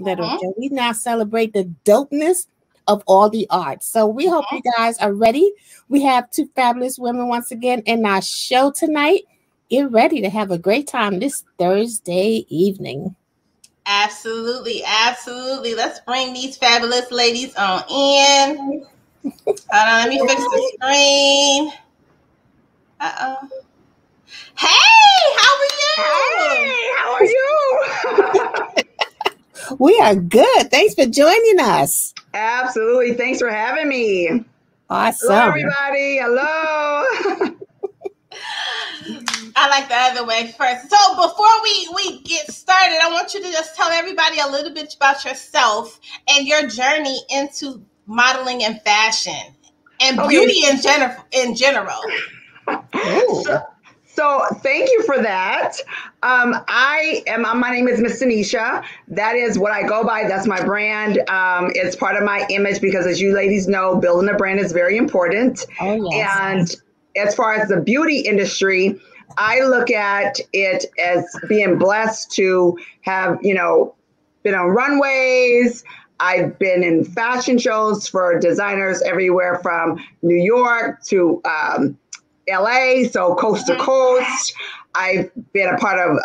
literature. We now celebrate the dopeness of all the arts. So we hope you guys are ready. We have two fabulous women once again in our show tonight. Get ready to have a great time this Thursday evening. Absolutely, absolutely. Let's bring these fabulous ladies on in. Hold on, let me fix the screen. Uh-oh. Hey, how are you? We are good. Thanks for joining us. Absolutely. Thanks for having me. Awesome. Hello, everybody. Hello. I like the other way first. So before we get started, I want you to just tell everybody a little bit about yourself and your journey into modeling and fashion and beauty in general. So thank you for that. My name is Msdenishia. That is what I go by. That's my brand. It's part of my image because, as you ladies know, building a brand is very important. Oh, yes. And as far as the beauty industry, I look at it as being blessed to have, been on runways. I've been in fashion shows for designers everywhere from New York to LA, so coast to coast. I've been a part of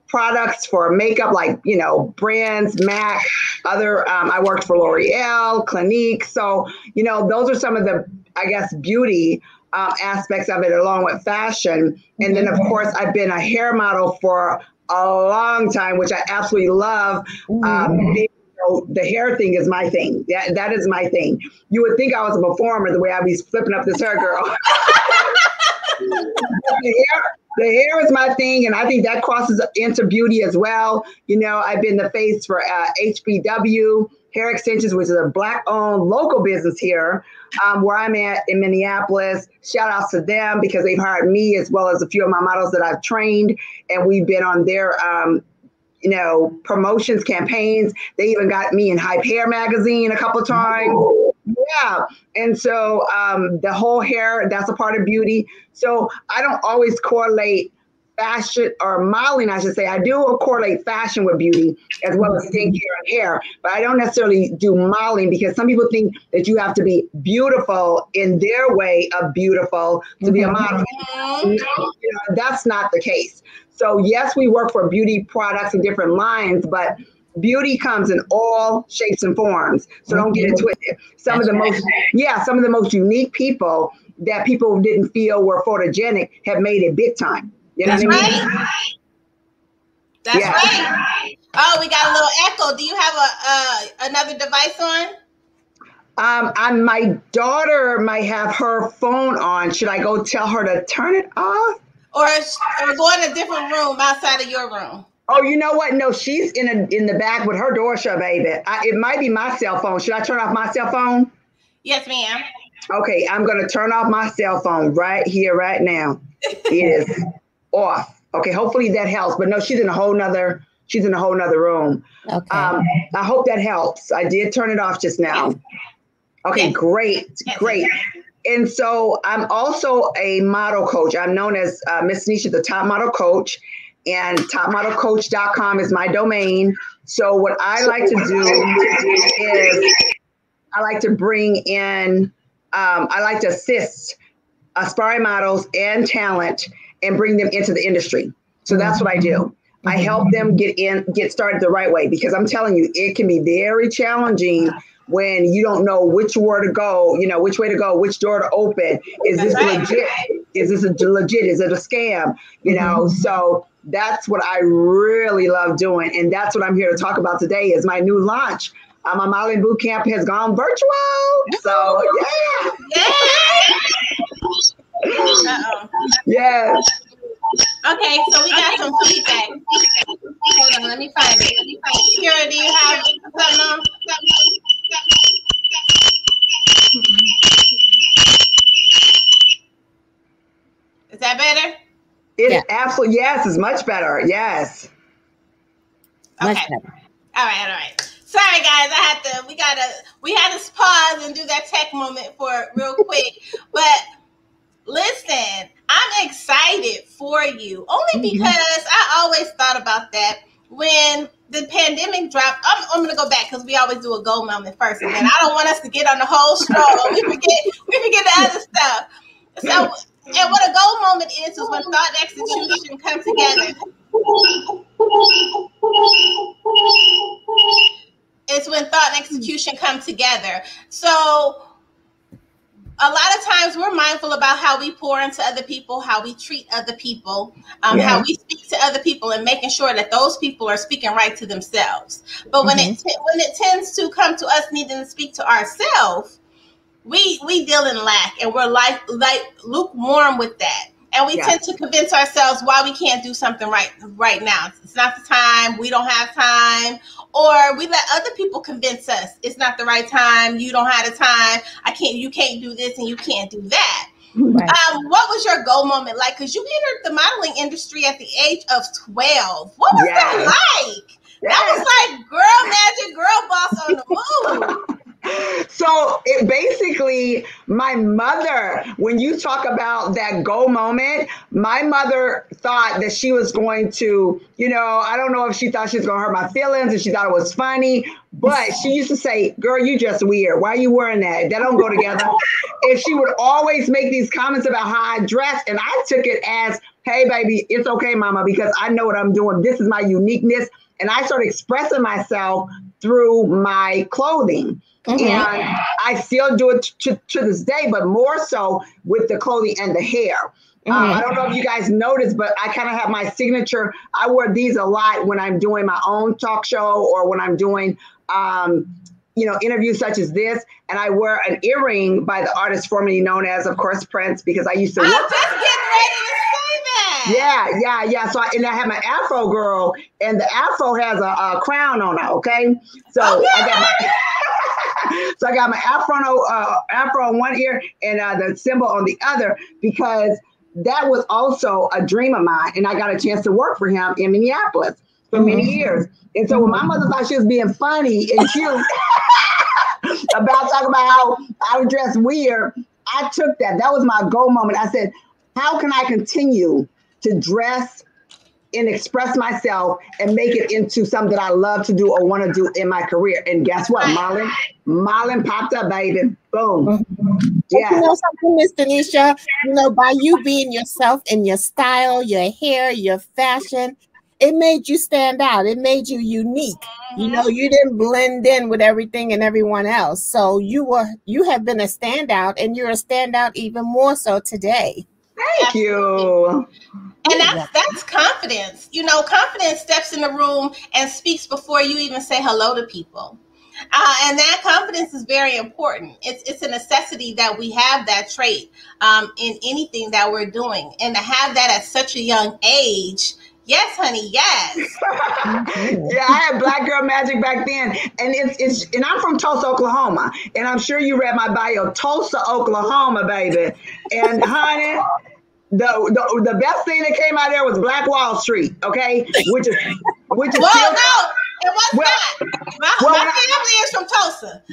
products for makeup, like, brands, MAC, other, I worked for L'Oreal, Clinique. So, those are some of the, I guess, beauty aspects of it, along with fashion. And then, of course, I've been a hair model for a long time, which I absolutely love. The hair thing is my thing. That is my thing. You would think I was a performer the way I be flipping up this hair, girl. The hair is my thing, and I think that crosses into beauty as well. I've been the face for HBW Hair Extensions, which is a Black-owned local business here, where I'm at in Minneapolis. Shout outs to them because they've hired me as well as a few of my models that I've trained, and we've been on their promotions, campaigns. They even got me in Hype Hair magazine a couple of times. Yeah. And so the whole hair, that's a part of beauty. So I don't always correlate fashion or modeling, I should say. I do correlate fashion with beauty as well as skincare and hair, but I don't necessarily do modeling because some people think that you have to be beautiful in their way of beautiful to be a model. That's not the case. So yes, we work for beauty products and different lines, but beauty comes in all shapes and forms. So don't get it twisted. Some of the most unique people that people didn't feel were photogenic have made it big time. You know what I mean? That's right. Oh, we got a little echo. Do you have another device on? My daughter might have her phone on. Should I go tell her to turn it off? Or go in a different room outside of your room? Oh, you know what? No, she's in the back with her door shut, baby. It might be my cell phone. Should I turn off my cell phone? Yes, ma'am. Okay, I'm going to turn off my cell phone right here, right now. It is off. Okay, hopefully that helps. But no, she's in a whole nother room. Okay. I hope that helps. I did turn it off just now. Okay, yes. Great. And so I'm also a model coach. I'm known as Msdenishia, the top model coach, and topmodelcoach.com is my domain. So what I like to do is I like to bring in, I like to assist aspiring models and talent and bring them into the industry. So that's what I do. I help them get started the right way, because I'm telling you, it can be very challenging when you don't know which way to go, which door to open. Is this legit? Is this legit? Is it a scam? So that's what I really love doing. And that's what I'm here to talk about today is my new launch. My modeling boot camp has gone virtual. So yes. Okay, so we got some feedback. Hold on, let me find it. Kira, do you have something on? Is that better? It's absolutely, yes, it's much better. Yes. Okay. Much better. All right. Sorry guys, we had to pause and do that tech moment for real quick. But listen, I'm excited for you only because I always thought about that when the pandemic dropped, I'm going to go back because we always do a goal moment first, and then I don't want us to get on the whole stroll. We forget the other stuff. So, and what a goal moment is when thought and execution come together. It's when thought and execution come together. So a lot of times we're mindful about how we pour into other people, how we treat other people, how we speak to other people, and making sure that those people are speaking right to themselves. But when it tends to come to us needing to speak to ourselves, we deal in lack, and we're like lukewarm with that. And we tend to convince ourselves why we can't do something right now. It's not the time. We don't have time. Or we let other people convince us it's not the right time. You don't have the time. You can't do this and you can't do that. Right. What was your goal moment like? Because you entered the modeling industry at the age of 12. What was that like? That was like girl magic, girl boss on the move. So it basically, my mother, when you talk about that goal moment, my mother thought that she was going to, I don't know if she thought she was going to hurt my feelings and she thought it was funny, but she used to say, girl, you just weird. Why are you wearing that? That don't go together. And she would always make these comments about how I dress. And I took it as, hey, baby, it's okay, mama, because I know what I'm doing. This is my uniqueness. And I started expressing myself through my clothing. Mm-hmm. And I still do it to this day, but more so with the clothing and the hair. Mm-hmm. I don't know if you guys noticed, but I kind of have my signature. I wear these a lot when I'm doing my own talk show or when I'm doing, interviews such as this. And I wear an earring by the artist formerly known as, of course, Prince, because I used to work. I was just getting ready to say that. Yeah. So I have my Afro girl, and the Afro has a crown on it. Okay. So I got my Afro on one ear and the symbol on the other, because that was also a dream of mine. And I got a chance to work for him in Minneapolis for many years. And so when my mother thought she was being funny and she was about talking about how I would dress weird, I took that. That was my goal moment. I said, how can I continue to dress and express myself and make it into something that I love to do or want to do in my career? And guess what? Marlon popped up, baby. Boom. Yeah. You know something, Miss Denisha? By you being yourself and your style, your hair, your fashion, it made you stand out. It made you unique. You didn't blend in with everything and everyone else. So you have been a standout, and you're a standout even more so today. Thank you. And that's confidence. Confidence steps in the room and speaks before you even say hello to people. And that confidence is very important. It's a necessity that we have that trait in anything that we're doing. And to have that at such a young age, yes, honey, yes. Yeah, I had Black Girl Magic back then. And and I'm from Tulsa, Oklahoma. And I'm sure you read my bio, Tulsa, Oklahoma, baby. And honey, the best thing that came out of there was Black Wall Street, okay? Which is well, no, it was not. My family is from Tulsa.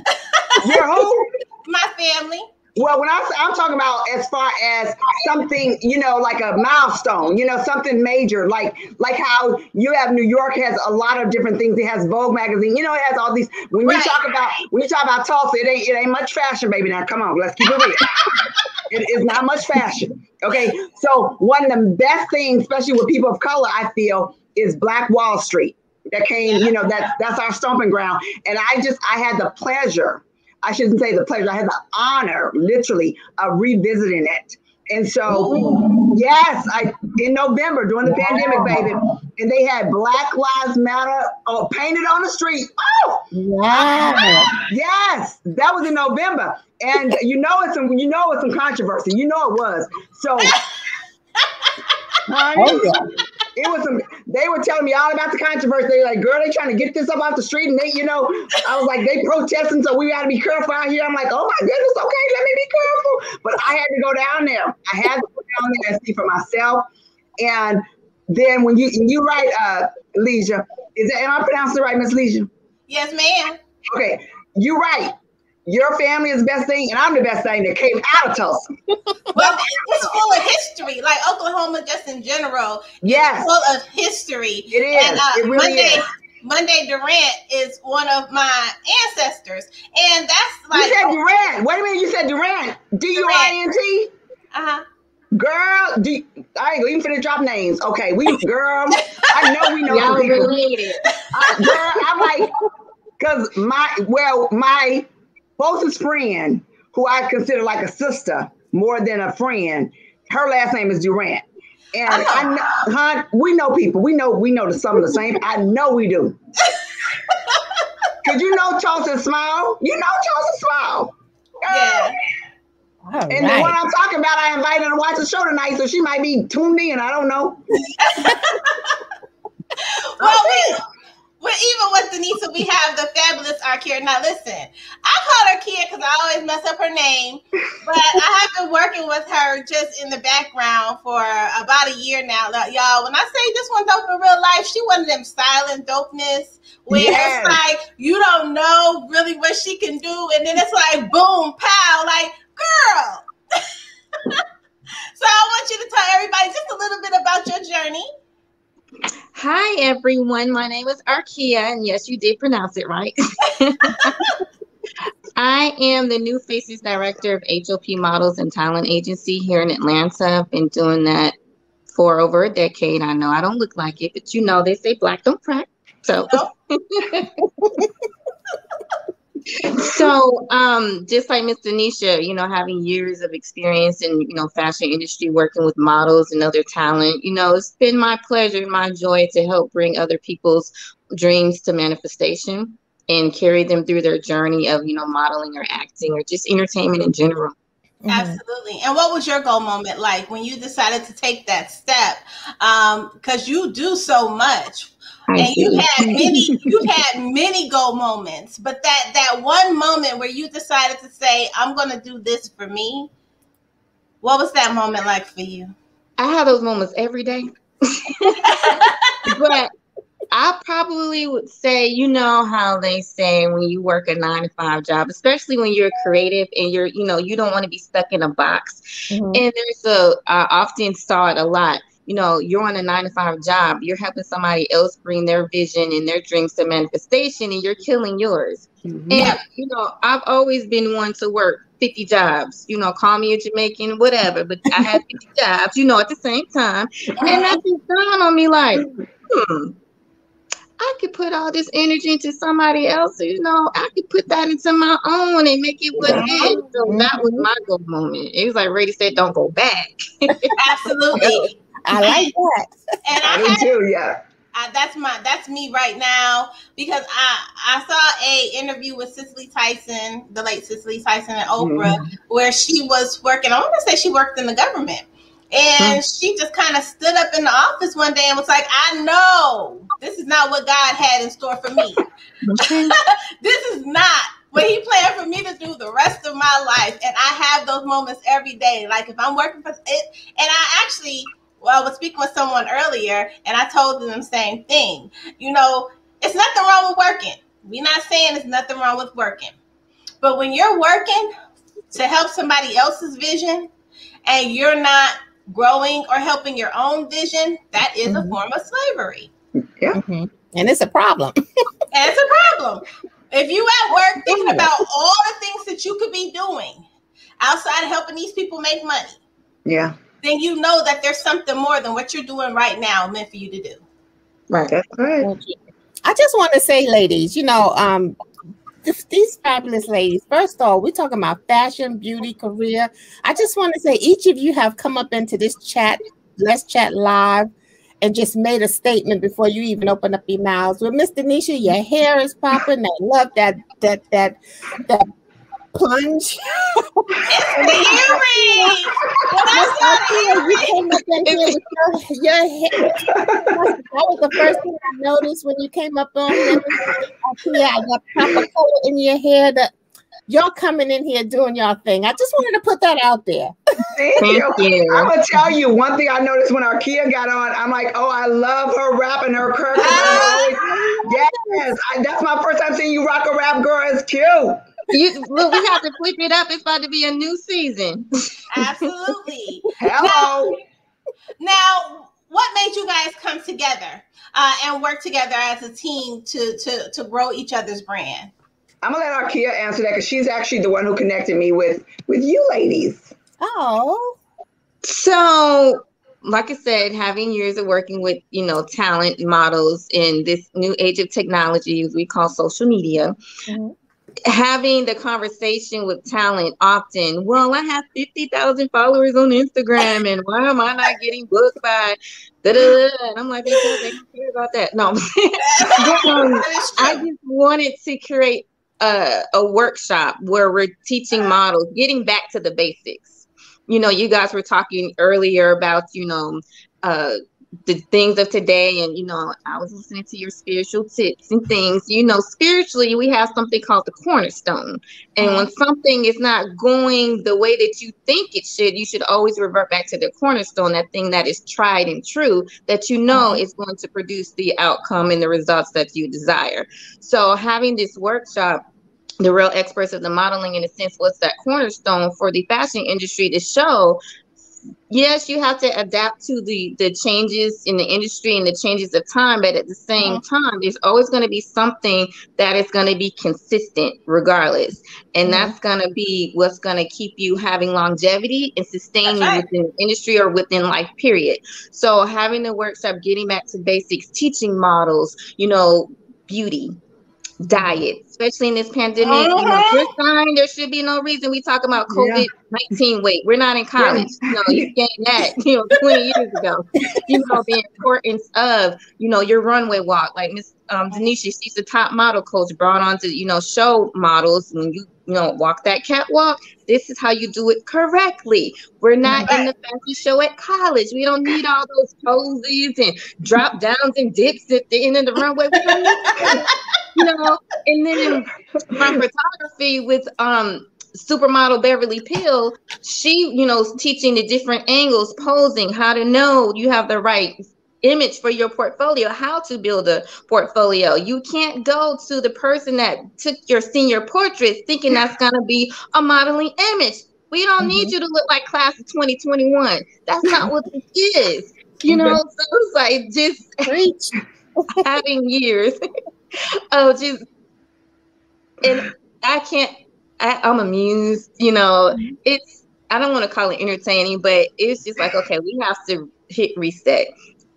You're who? My family. Well, when I'm talking about as far as something, like a milestone, something major, like how you have New York has a lot of different things. It has Vogue magazine, it has all these. When you talk about Tulsa, it ain't much fashion, baby. Now, come on, let's keep it real. It is not much fashion. Okay, so one of the best things, especially with people of color, I feel, is Black Wall Street. That came, that's our stomping ground, and I had the pleasure. I shouldn't say the pleasure. I had the honor, literally, of revisiting it. And so, yes, in November during the pandemic, baby, and they had Black Lives Matter painted on the street. Oh, wow! Yes, that was in November, and it's some controversy. It was. So, it was they were telling me all about the controversy. They were like, girl, they trying to get this up off the street. And they, I was like, they protesting, so we got to be careful out here. I'm like, oh my goodness, okay, let me be careful. But I had to go down there. I had to go down there and see for myself. And then when you write, Leisha, am I pronouncing it right, Miss Leisha? Yes, ma'am. Okay, you're right. Your family is the best thing, and I'm the best thing that came out of Tulsa. Well, it's full of history, like Oklahoma, just in general. Yes, it's full of history. It is. And, it really is. Monday Durant is one of my ancestors, and that's like you said Durant. Wait a minute, you said Durant. Durant. Girl, I ain't gonna even finna drop names. Okay, girl, I know we know some people. Related. Girl, I'm like, because my closest friend, who I consider like a sister more than a friend, her last name is Durant. And I know, we know people. We know some of the same. I know we do. Cause you know Charleston Smile. Girl. Yeah. And the one I'm talking about, I invited her to watch the show tonight, so she might be tuned in. I don't know. Well, even with Denisa, we have the fabulous Arkia. Now, listen, I call her Kia because I always mess up her name, but I have been working with her just in the background for about a year now. Y'all, when I say this one dope in real life, she one of them silent dopeness where it's like you don't know really what she can do, and then it's like boom, pow, like girl. So I want you to tell everybody just a little bit about your journey. Hi, everyone. My name is Arkia, and yes, you did pronounce it right. I am the New Faces Director of HOP Models and Talent Agency here in Atlanta. I've been doing that for over a decade. I know I don't look like it, but you know, they say black don't crack. So, just like Msdenishia, you know, having years of experience in, you know, fashion industry, working with models and other talent, you know, it's been my pleasure and my joy to help bring other people's dreams to manifestation and carry them through their journey of, you know, modeling or acting or just entertainment in general. Absolutely. And what was your goal moment like when you decided to take that step? Because you do so much. And you've had many goal moments, but that one moment where you decided to say, I'm going to do this for me. What was that moment like for you? I have those moments every day. But I probably would say, you know how they say when you work a 9-to-5 job, especially when you're creative and you're, you know, you don't want to be stuck in a box. And there's I often saw it a lot. You know, you're on a 9-to-5 job, you're helping somebody else bring their vision and their dreams to manifestation, and you're killing yours. And, you know, I've always been one to work 50 jobs, you know, call me a Jamaican, whatever, but I had 50 jobs, you know, at the same time. And that just dawned on me like, I could put all this energy into somebody else, you know, I could put that into my own and make it what it is. So that was my goal moment. It was like Brady said, don't go back. Absolutely. I like that. And I do too, yeah. That's me right now, because I saw a interview with Cicely Tyson, the late Cicely Tyson at Oprah, where she was working, I want to say she worked in the government. And she just kind of stood up in the office one day and was like, I know this is not what God had in store for me. This is not what he planned for me to do the rest of my life. And I have those moments every day. Like if I'm working for it, and I actually, I was speaking with someone earlier and I told them the same thing. You know, it's nothing wrong with working. We're not saying there's nothing wrong with working. But when you're working to help somebody else's vision and you're not growing or helping your own vision, that is a form of slavery. Yeah. And it's a problem. And it's a problem. If you at work thinking about all the things that you could be doing outside of helping these people make money, then you know that there's something more than what you're doing right now meant for you to do. Right. That's right. I just want to say, ladies, you know, these fabulous ladies, first of all, we're talking about fashion, beauty, career. I just want to say each of you have come up into this chat, Let's Chat Live, and just made a statement before you even open up your mouths. With Msdenishia, your hair is popping. I love that plunge. It's the earring. You came up in here with your hair. That was the first thing I noticed when you came up on here. I got proper color in your hair. That y'all coming in here doing y'all thing. I just wanted to put that out there. Thank you. I'm gonna tell you one thing I noticed when Arkia got on. I'm like, oh, I love her rap and her curves. Yes, that's my first time seeing you rock a rap, girl. It's cute. Look, we have to flip it up. It's about to be a new season. Absolutely. Hello. Now, what made you guys come together and work together as a team to grow each other's brand? I'm gonna let Arkia answer that because she's actually the one who connected me with you ladies. Oh. So, like I said, having years of working with, talent models in this new age of technology we call social media, having the conversation with talent often, well, I have 50,000 followers on Instagram, and why am I not getting booked by da-da-da? And I'm like, because they don't care about that. No, I just wanted to create a workshop where we're teaching models, getting back to the basics. You guys were talking earlier about, the things of today. And, I was listening to your spiritual tips and things. Spiritually, we have something called the cornerstone. And when something is not going the way that you think it should, you should always revert back to the cornerstone, that thing that is tried and true, that is going to produce the outcome and the results that you desire. So having this workshop, the real experts of the modeling, in a sense, what's that cornerstone for the fashion industry to show, yes, you have to adapt to the changes in the industry and the changes of time, but at the same time, there's always going to be something that is going to be consistent regardless. And that's going to be what's going to keep you having longevity and sustain you within the industry or within life, period. So having the workshop, getting back to basics, teaching models, beauty, diet, especially in this pandemic, we're fine. There should be no reason we talk about COVID-19 weight. We're not in college. You gained that, 20 years ago. The importance of, your runway walk. Like Miss Msdenishia, she's the top model coach, brought on to, show models when you walk that catwalk. This is how you do it correctly. We're not in the fashion show at college. We don't need all those poses and drop downs and dips at the end of the runway. We don't need that. And then from photography with supermodel Beverly Pill, she, teaching the different angles, posing, how to know you have the right image for your portfolio, how to build a portfolio. You can't go to the person that took your senior portraits thinking that's going to be a modeling image. We don't need you to look like class of 2021. That's not what this is. So it's like just having years of just, and I'm amused, it's, I don't want to call it entertaining, but it's just like, okay, we have to hit reset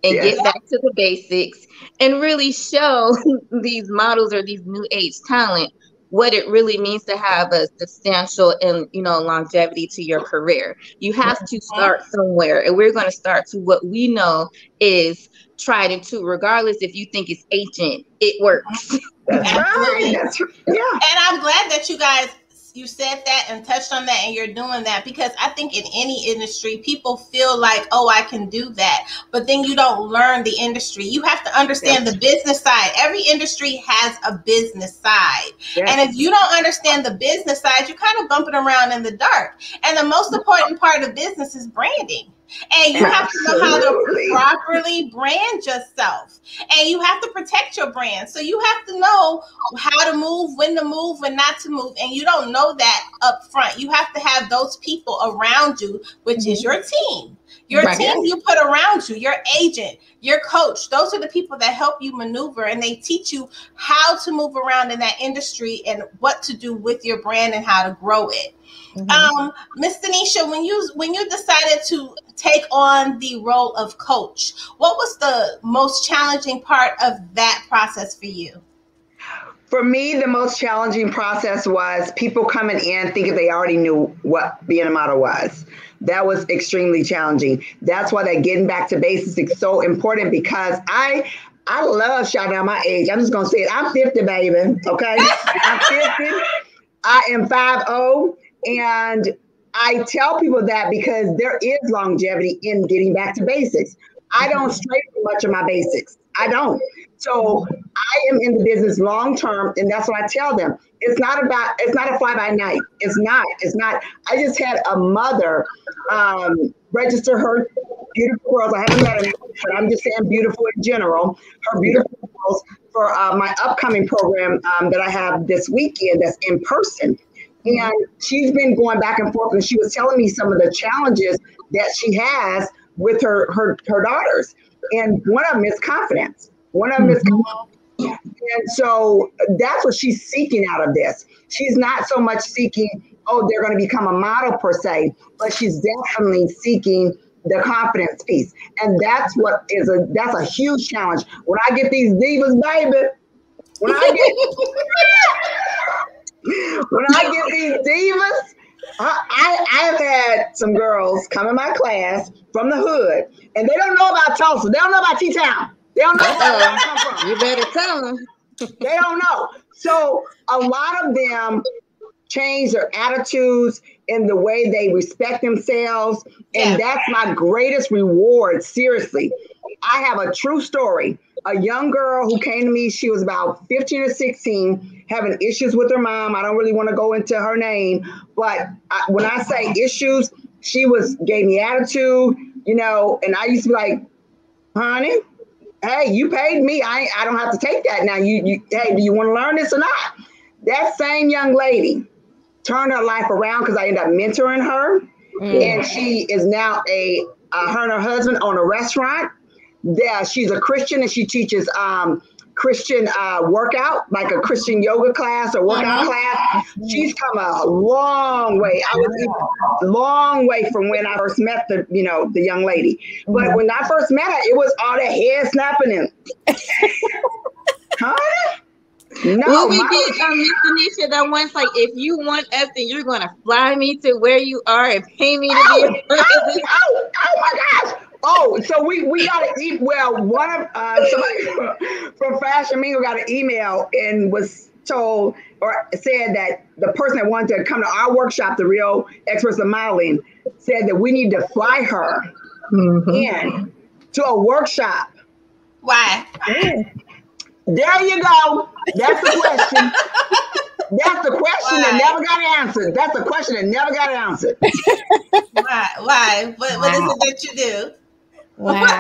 and get back to the basics and really show these models or these new age talent what it really means to have a substantial and, longevity to your career. You have to start somewhere, and we're going to start to what we know is tried and true. Regardless if you think it's ancient, it works. That's right. And I'm glad that you said that and touched on that, and you're doing that, because I think in any industry, people feel like, oh, I can do that. But then you don't learn the industry. You have to understand the business side. Every industry has a business side. And if you don't understand the business side, you're kind of bumping around in the dark. And the most important part of business is branding. And you have to know how to properly brand yourself. And you have to protect your brand. So you have to know how to move, when not to move. And you don't know that up front. You have to have those people around you, which is your team. Your team you put around you, your agent, your coach. Those are the people that help you maneuver, and they teach you how to move around in that industry and what to do with your brand and how to grow it. Msdenishia, when you decided to take on the role of coach, what was the most challenging part of that process for you? For me, the most challenging process was people coming in thinking they already knew what being a model was. That was extremely challenging. That's why that getting back to basics is so important, because I love shouting out my age. I'm just going to say it. I'm 50, baby. Okay. I'm 50. I am 5'0". And I tell people that because there is longevity in getting back to basics. I don't stray from much of my basics. I don't. So I am in the business long term, and that's what I tell them. It's not a fly by night. It's not. I just had a mother register her beautiful girls. I haven't met her, but I'm just saying beautiful in general. Her beautiful girls for my upcoming program that I have this weekend that's in person. And she's been going back and forth, and she was telling me some of the challenges that she has with her daughters, and one of them is confidence. One of them is confidence. And so that's what she's seeking out of this. She's not so much seeking, oh, they're going to become a model per se, but she's definitely seeking the confidence piece. And that's that's a huge challenge. When I get these divas, baby, when I get these divas, I have had some girls come in my class from the hood, and they don't know about Tulsa. They don't know about T-Town. They don't know where I come from. You better tell them. They don't know. So a lot of them change their attitudes and the way they respect themselves. And that's my greatest reward. Seriously. I have a true story. A young girl who came to me, she was about 15 or 16, having issues with her mom. I don't really want to go into her name, but when I say issues, she gave me attitude, and I used to be like, honey, hey, you paid me. I don't have to take that now. Hey, do you want to learn this or not? That same young lady turned her life around because I ended up mentoring her. And she is now her and her husband own a restaurant. She's a Christian, and she teaches Christian workout, like a Christian yoga class or workout class. She's come a long way. I was a long way from when I first met the young lady. But when I first met her, it was all that head snapping and huh? No, well, we did Msdenishia that once, like, if you want us, then you're gonna fly me to where you are and pay me to be oh my gosh. Oh, so we got an email. Well, one of somebody from Fashion Mingle got an email and was told or said that the person that wanted to come to our workshop, the Real Experts of Modeling, said that we need to fly her in to a workshop. Why? There you go. That's the question. That's the question that never got answered. That's the question that never got answered. Why? What is it that you do? Wow.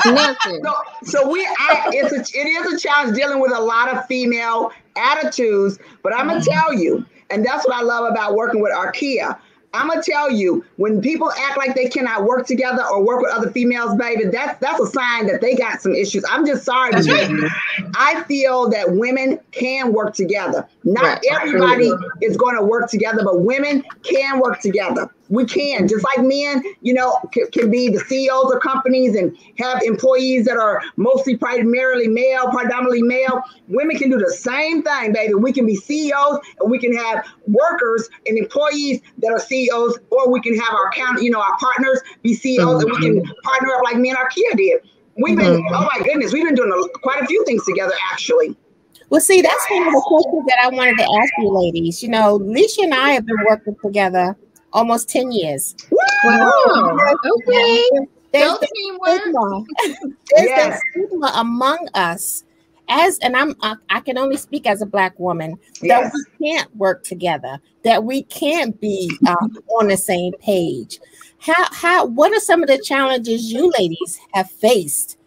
So it is a challenge dealing with a lot of female attitudes, but I'm gonna tell you, and that's what I love about working with Arkia. I'm gonna tell you, when people act like they cannot work together or work with other females, baby, that's a sign that they got some issues. I'm just sorry. That's right. I feel that women can work together. Not everybody is going to work together, but women can work together. We can, just like men, can be the CEOs of companies and have employees that are mostly predominantly male. Women can do the same thing, baby. We can be CEOs, and we can have workers and employees that are CEOs, or we can have our our partners be CEOs, and we can partner up like me and Arkia did. We've been, oh my goodness, we've been doing quite a few things together, actually. Well, see, that's one of the questions that I wanted to ask you, ladies. Leisha and I have been working together almost 10 years. Wow. Okay. There's that stigma among us, and I can only speak as a Black woman, that we can't work together, that we can't be on the same page. What are some of the challenges you ladies have faced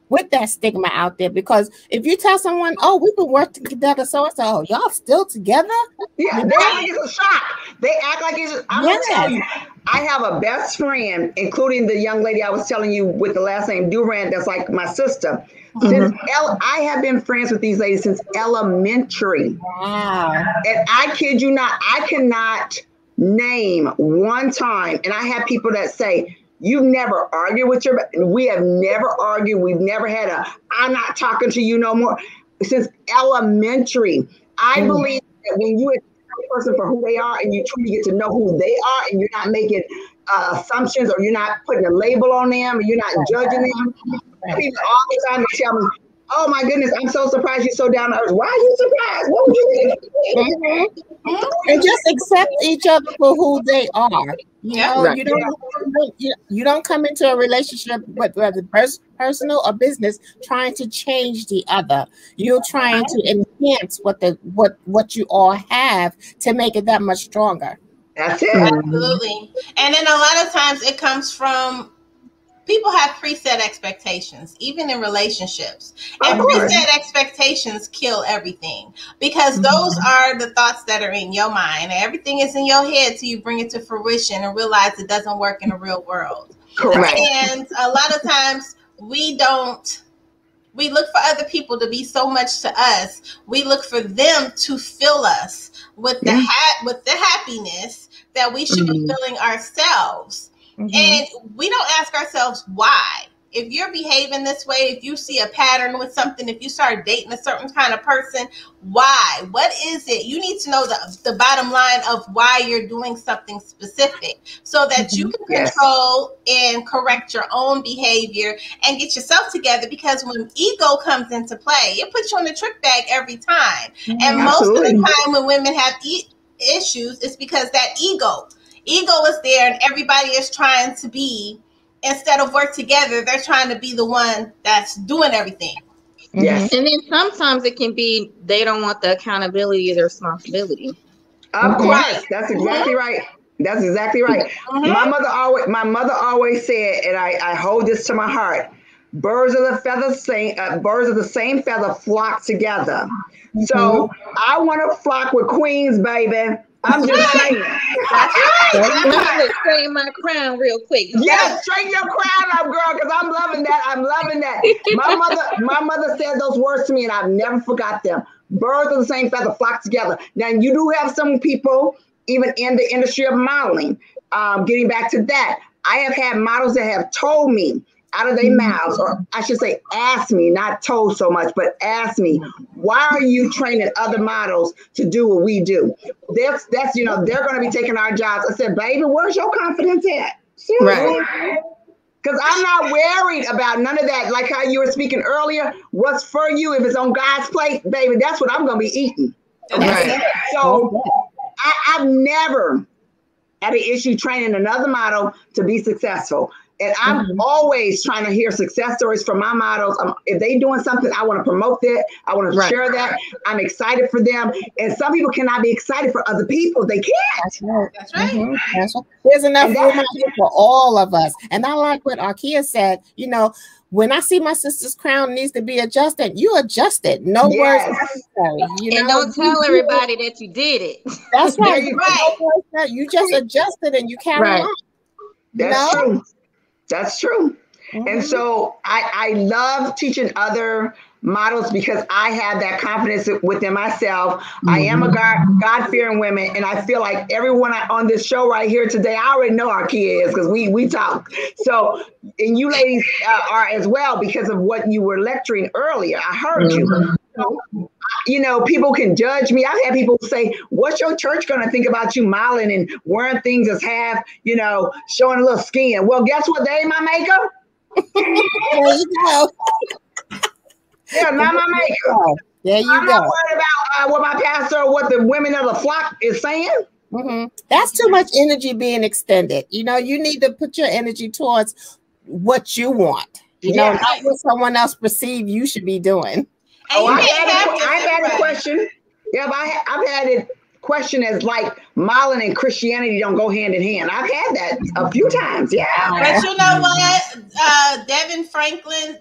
with that stigma out there? Because if you tell someone, oh, we've been working together, so and so, oh, y'all still together? Yeah, they act like it's a shock. They act like it's. I'm gonna tell you, I have a best friend, including the young lady I was telling you with the last name Durant, that's like my sister. I have been friends with these ladies since elementary. Wow. And I kid you not, I cannot name one time, and I have people that say, you've never argued with we have never argued. We've never had I'm not talking to you no more. Since elementary. I believe that when you accept a person for who they are and you truly get to know who they are, and you're not making assumptions, or you're not putting a label on them, or you're not judging them. People all the time they tell me, oh my goodness, I'm so surprised you're so down to earth. Why are you surprised? What would you think? And just accept each other for who they are. You don't come into a relationship, whether personal or business, trying to change the other. You're trying to enhance what you all have to make it that much stronger. That's it. Absolutely. And then a lot of times it comes from people have preset expectations, even in relationships. And preset expectations kill everything, because those are the thoughts that are in your mind. Everything is in your head till you bring it to fruition and realize it doesn't work in the real world. Correct. And a lot of times we look for other people to be so much to us. We look for them to fill us with the happiness that we should be filling ourselves. And we don't ask ourselves why. If you're behaving this way, if you see a pattern with something, if you start dating a certain kind of person, why? What is it? You need to know the bottom line of why you're doing something specific so that you can control and correct your own behavior and get yourself together. Because when ego comes into play, it puts you on the trick bag every time. And most of the time when women have issues, it's because that ego is there and everybody is trying to be, instead of work together, they're trying to be the one that's doing everything. Yes. And then sometimes it can be they don't want the accountability or the responsibility. Of course. That's exactly right. That's exactly right. My mother always said, and I hold this to my heart, birds of the same feather flock together. So I want to flock with queens, baby. I'm just saying. Let's straighten my crown real quick. Yeah, straighten your crown up, girl, because I'm loving that. I'm loving that. My mother said those words to me, and I've never forgot them. Birds of the same feather flock together. Now, you do have some people, even in the industry of modeling, getting back to that, I have had models that have told me out of their mouths, or I should say asked me, not told so much, but asked me, why are you training other models to do what we do? That's they're going to be taking our jobs. I said, baby, where's your confidence at? Seriously? Right. Because I'm not worried about none of that. Like how you were speaking earlier, what's for you, if it's on God's plate, baby, that's what I'm going to be eating. Right. So I've never had an issue training another model to be successful. And I'm always trying to hear success stories from my models. If they're doing something, I want to promote that. I want to share that. I'm excited for them. And some people cannot be excited for other people. They can't. That's right. That's right. That's right. There's enough room out here for all of us. And I like what Arkia said. When I see my sister's crown needs to be adjusted, you adjust it. No words necessary. And don't tell everybody that you did it. That's right. Right. You just adjust it and you carry on. That's true. That's true. And so I love teaching other models because I have that confidence within myself. I am a God-fearing woman, and I feel like everyone on this show right here today, I already know Arkia is because we talk. So, and you ladies are as well because of what you were lecturing earlier. I heard you. So, people can judge me. I've had people say, what's your church going to think about you modeling and wearing things that have, showing a little skin? Well, guess what? They ain't my makeup. There you go. Yeah, not my makeup. There you I'm go. not worried about what my pastor or what the women of the flock is saying. That's too much energy being extended. You need to put your energy towards what you want. Not what someone else perceive you should be doing. I've had a question. Yeah, but I've had a question as like modeling and Christianity don't go hand in hand. I've had that a few times. Yeah. But you know what? Devin Franklin,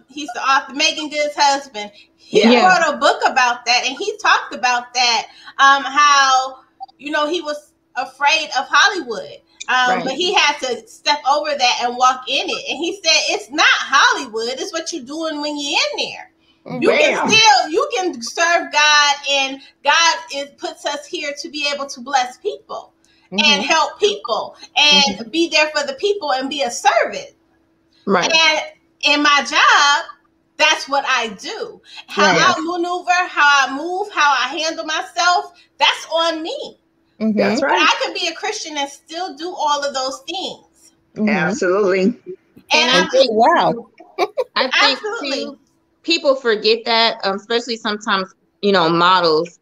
he's the author, Megan Good's husband. He wrote a book about that, and he talked about that, how, he was afraid of Hollywood. But he had to step over that and walk in it. And he said, it's not Hollywood. It's what you're doing when you're in there. You can serve God, and God puts us here to be able to bless people and help people and be there for the people and be a servant. Right. And in my job, that's what I do. How I maneuver, how I move, how I handle myself, that's on me. That's right. But I can be a Christian and still do all of those things. Absolutely. And I think, I think too, people forget that, especially sometimes, models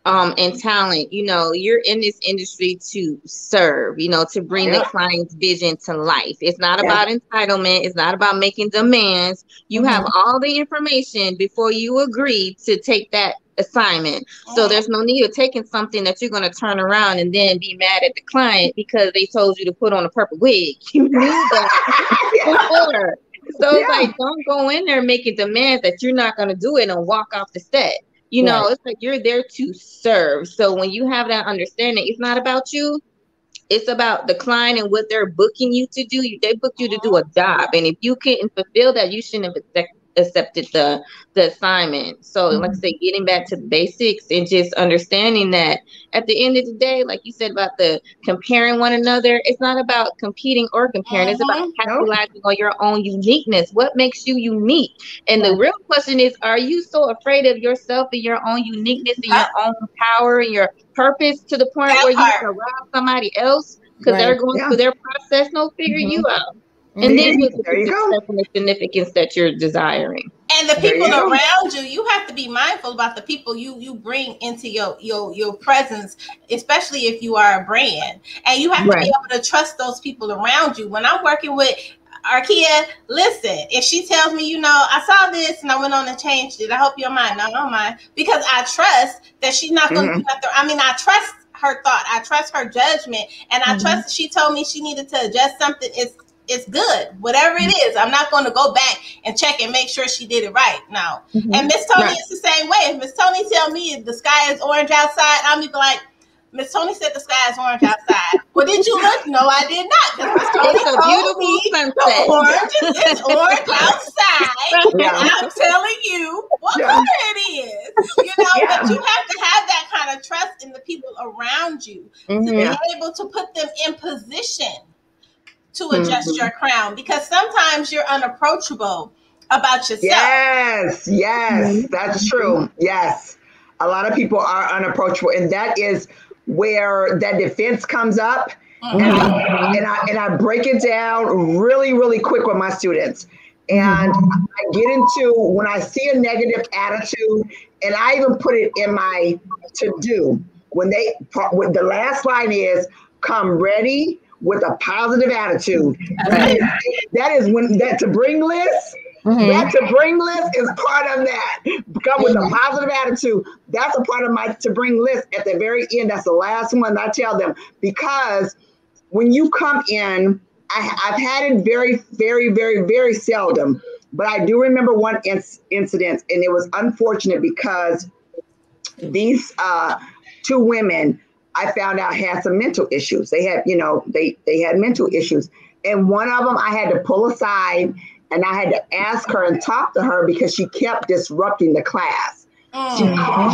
and talent, you're in this industry to serve, to bring the client's vision to life. It's not about entitlement. It's not about making demands. You have all the information before you agree to take that assignment. So there's no need of taking something that you're going to turn around and then be mad at the client because they told you to put on a purple wig. You knew that before. So it's like, don't go in there making demands that you're not going to do it and walk off the set. It's like you're there to serve. So when you have that understanding, it's not about you. It's about the client and what they're booking you to do. They booked you to do a job, and if you couldn't fulfill that, you shouldn't have accepted the assignment. So, like I say, getting back to the basics and just understanding that at the end of the day, like you said about the comparing one another, it's not about competing or comparing. It's about capitalizing on your own uniqueness. What makes you unique? And the real question is, are you so afraid of yourself and your own uniqueness and your own power and your purpose to the point where you want to rob somebody else because they're going through their process? No, figure you out. And then with the success and the significance that you're desiring. And the people around you, you have to be mindful about the people you bring into your presence, especially if you are a brand. And you have to be able to trust those people around you. When I'm working with Arkia, listen, if she tells me, you know, I saw this and I went on and changed it, I hope you don't mind. No, I don't mind. Because I trust that she's not going to do nothing. I mean, I trust her thought. I trust her judgment. And I trust that she told me she needed to adjust something. It's good. Whatever it is, I'm not going to go back and check and make sure she did it right now. And Miss Tony is the same way. If Miss Tony tell me the sky is orange outside, I'll be like, Miss Tony said the sky is orange outside. Well, did you look? No, I did not. Because Miss Tony told me the orange is orange outside. And I'm telling you what color it is. You know, but you have to have that kind of trust in the people around you to be able to put them in position to adjust your crown, because sometimes you're unapproachable about yourself. Yes, that's true. Yes, a lot of people are unapproachable, and that is where that defense comes up. And I break it down really, really quick with my students. And I get into when I see a negative attitude, and I even put it in my to-do. When the last line is, come ready with a positive attitude. That is when that to bring list. That to bring list is part of that. Come with a positive attitude. That's a part of my to bring list at the very end. That's the last one I tell them, because when you come in, I've had it very, very, very, very seldom, but I do remember one incident, and it was unfortunate because these two women, I found out, had some mental issues. They had, they had mental issues. And one of them I had to pull aside, and I had to ask her and talk to her because she kept disrupting the class.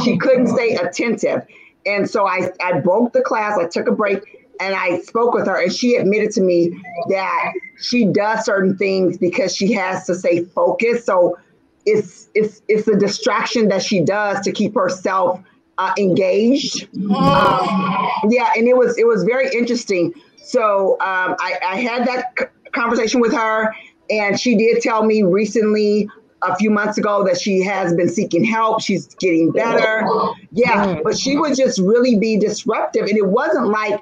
She couldn't stay attentive. And so I broke the class. I took a break and I spoke with her, and she admitted to me that she does certain things because she has to stay focused. So it's a distraction that she does to keep herself engaged. And it was very interesting. So I had that conversation with her, and she did tell me recently, a few months ago, that she has been seeking help. She's getting better. But she would just really be disruptive, and it wasn't like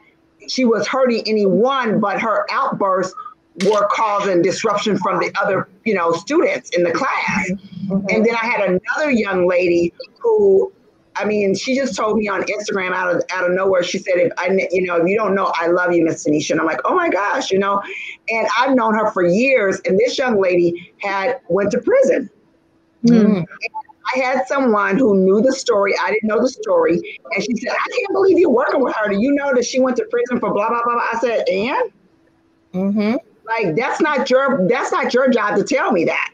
she was hurting anyone, but her outbursts were causing disruption from the other, students in the class. And then I had another young lady who, she just told me on Instagram out of nowhere. She said, if you don't know, I love you, Msdenishia. And I'm like, oh my gosh, and I've known her for years. And this young lady went to prison. And I had someone who knew the story. I didn't know the story. And she said, I can't believe you're working with her. Do you know that she went to prison for blah, blah, blah, blah? I said, and? Like, that's not your job to tell me that,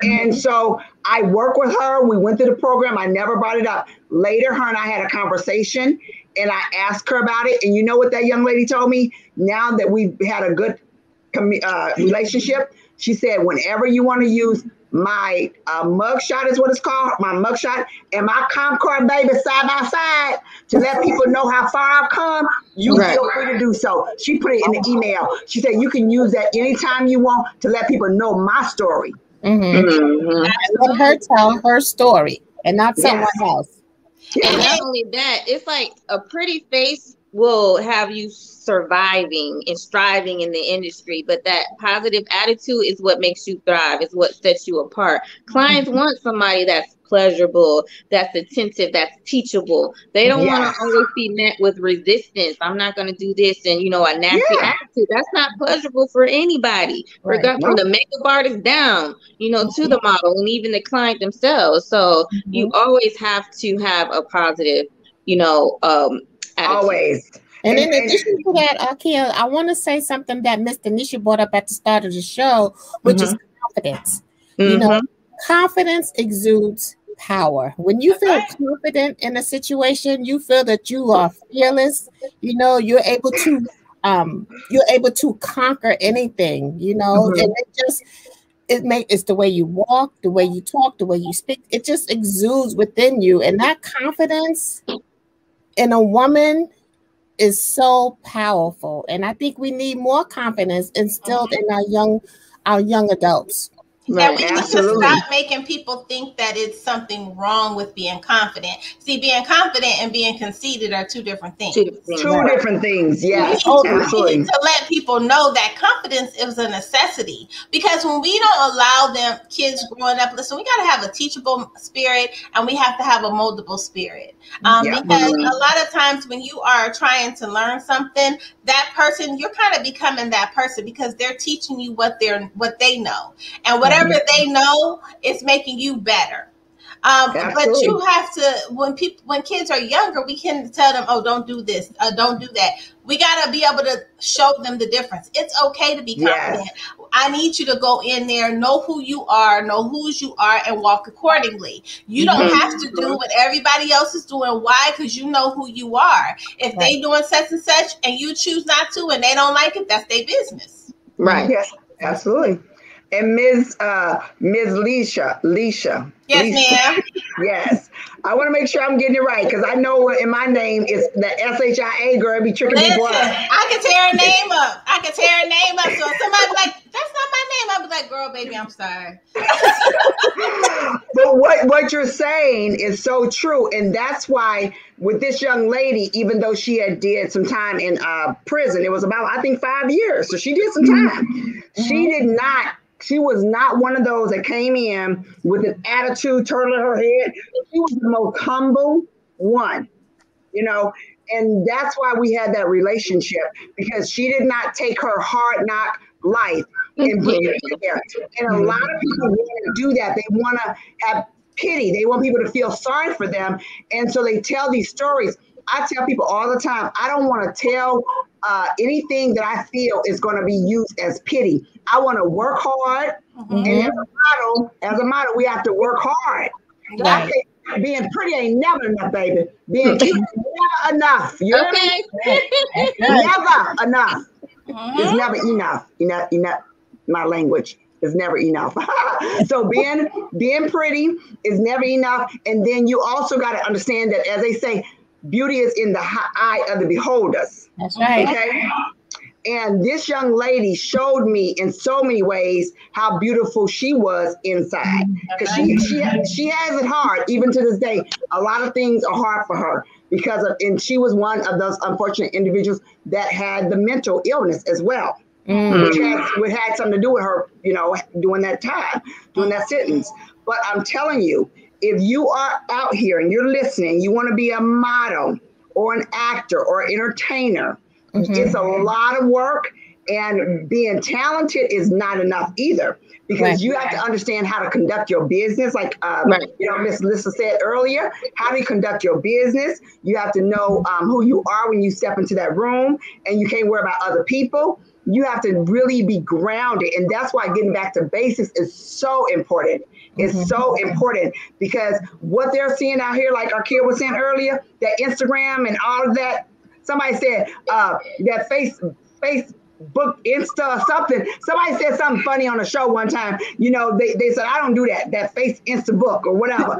And so I work with her. We went through the program. I never brought it up. Later, her and I had a conversation, and I asked her about it. And you know what that young lady told me? Now that we've had a good relationship, she said, whenever you want to use my mugshot, is what it's called, my mugshot, and my Comcard baby side by side to let people know how far I've come, you feel free to do so. She put it in the email. She said you can use that anytime you want to let people know my story. Let her tell her story and not someone else. And not only that, it's like a pretty face will have you surviving and striving in the industry, but that positive attitude is what makes you thrive, is what sets you apart. Clients want somebody that's pleasurable, that's attentive, that's teachable. They don't want to always be met with resistance. I'm not going to do this, and a nasty attitude. That's not pleasurable for anybody, regardless from the makeup artist down, to the model and even the client themselves. So you always have to have a positive, attitude. Always. And in addition to that, Akia, I want to say something that Msdenishia brought up at the start of the show, which is confidence. You know, confidence exudes power. When you feel confident in a situation, you feel that you are fearless. You know, you're able to conquer anything. You know, and it's the way you walk, the way you talk, the way you speak. It just exudes within you, and that confidence in a woman is so powerful. And I think we need more confidence instilled in our young adults. Yeah, we need to stop making people think that it's something wrong with being confident. See, being confident and being conceited are two different things. Two different things, yes. We need to let people know that confidence is a necessity, because when we don't allow them, kids growing up, listen, we got to have a teachable spirit and we have to have a moldable spirit. Because a lot of times when you are trying to learn something, that person, you're kind of becoming that person because they're teaching you what they know. And whatever they know is making you better. But you have to, when kids are younger, we can tell them, oh, don't do this, don't do that. We got to be able to show them the difference. It's okay to be confident. I need you to go in there, know who you are, know whose you are, and walk accordingly. You don't have to do what everybody else is doing. Why? Because you know who you are. If they doing such and such and you choose not to and they don't like it, that's their business. Right. Yes, absolutely. And Ms. Leisha. Yes, ma'am. Yes. I want to make sure I'm getting it right, because I know in my name is the SHIA girl be tricking me. I can tear her name up. So if somebody be like, that's not my name, I'll be like, girl, baby, I'm sorry. But what you're saying is so true. And that's why with this young lady, even though she had did some time in prison, it was about, I think, 5 years. So she did some time. She was not one of those that came in with an attitude, turtling her head. She was the most humble one, you know, and that's why we had that relationship, because she did not take her hard knock life and bring it there. And a lot of people want to do that. They want to have pity. They want people to feel sorry for them. And so they tell these stories. I tell people all the time, I don't want to tell anything that I feel is going to be used as pity. I want to work hard. And as a model, we have to work hard. Right. Being pretty ain't never enough, baby. Being cute is never enough. You hear me? Never enough. It's never enough. Enough. My language is never enough. So being pretty is never enough. And then you also got to understand that, as they say, beauty is in the eye of the beholders. That's right. Okay. And this young lady showed me in so many ways how beautiful she was inside. Because she has it hard, even to this day. A lot of things are hard for her and she was one of those unfortunate individuals that had the mental illness as well, which had something to do with her, doing that time, doing that sentence. But I'm telling you, if you are out here and you're listening, you want to be a model or an actor or an entertainer, it's a lot of work, and being talented is not enough either, because you have to understand how to conduct your business. Like, Miss Lissa said earlier, how do you conduct your business? You have to know who you are when you step into that room, and you can't worry about other people. You have to really be grounded. And that's why getting back to basics is so important. It's so important, because what they're seeing out here, like our kid was saying earlier, that Instagram and all of that. Somebody said that Facebook, Insta, or something. Somebody said something funny on a show one time. They said, I don't do that face Insta book or whatever.